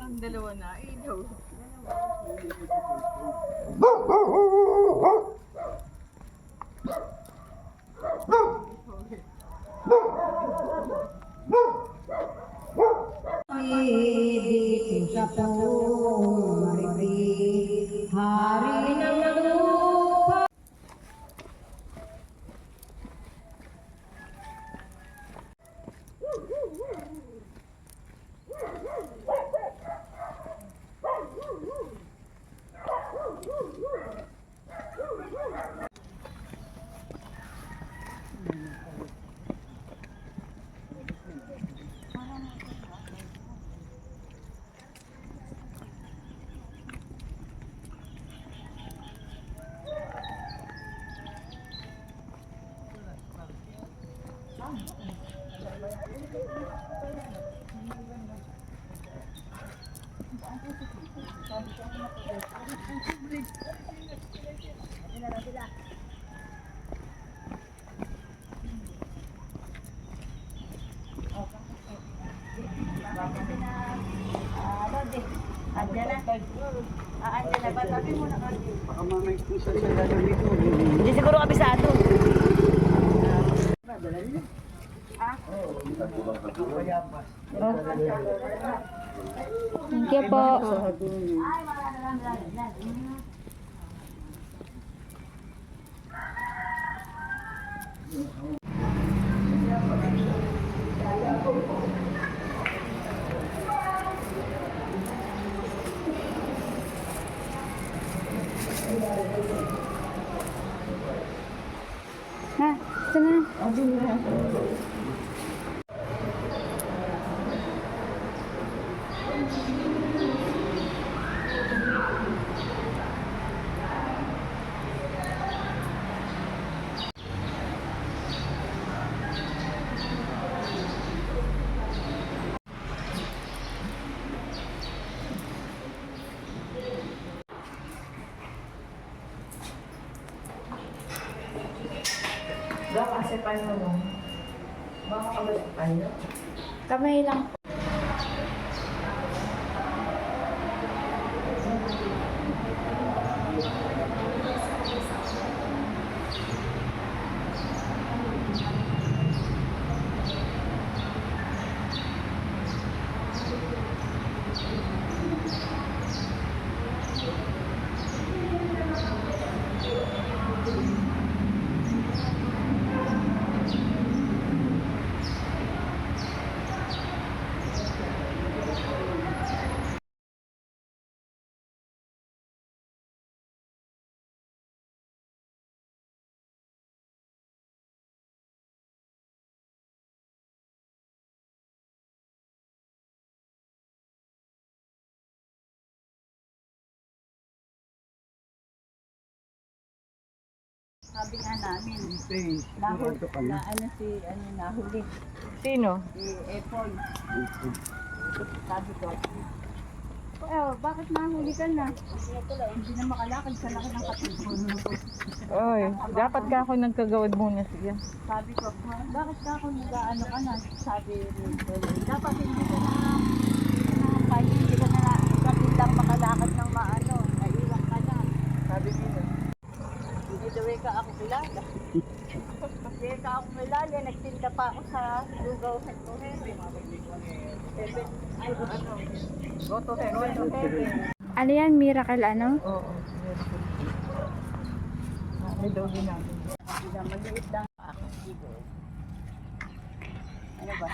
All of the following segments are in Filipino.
Ang dalawa na, ilaw. Sa hari ng lupa. Andiyan na. Andiyan na ba? Sabi mo na kasi. Baka mamay kung saan siya gagawin ko. Hindi siguro kabisado. Thank you po. Ha, ito na. Dok, kasi paano mo? Baka kabalik tayo? Kamay lang. Sabi nga namin, Hey, nahuli, ito ka na. nahuli. Sino? Si Apple. Sabi ko, bakit nahuli ka na? Hindi na makalakad sa laki ng katipon. Oy, dapat ka ako nagkagawad muna siya. Sabi ko, bakit ka ako nag-ano ka na? Sabi ni Apple, dapat hindi ka na, kahit hindi ka na lang makalakad ng maano, naiwan ka na. Sabi niya, hindi daw ka ako kilala. Hindi ka ako kilala, nagtinda pa ako sa Lugaw Head to Heaven. Go to Heaven. Ano yan? Miracle ano? Oo. May daw din namin. Maliit lang ako. Ano ba?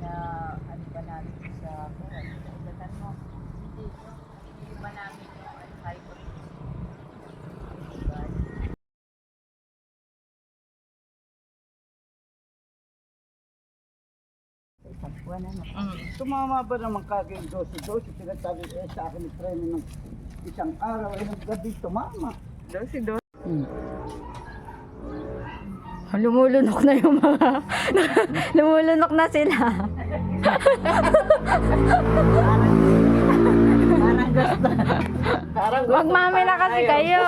Na ano ba natin sa edatan mo? Wala na. Tumama ba naman kaging 12-12? Pinagsabi sa akin ni Premi ng isang araw, ay ng gabi tumama. Dosi. Lumulunok na yung mga... Lumulunok na sila. Parang gusto. Wag mami na kasi kayo.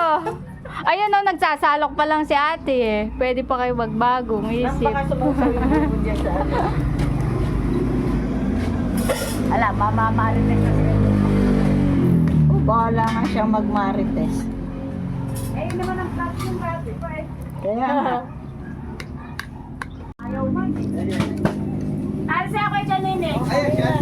Ayun o, nagsasalok pa lang si ate eh. Pwede pa kayo magbagong isip. Baka sumusawin mo dyan sa ano. Ala, mamamarites na siya. Oh, bahala nga siyang magmarites. Eh, yun naman ang plot yung dati pa eh. Kaya nga. Ayaw man. Alsa ako dyan, nene. Ayun siya.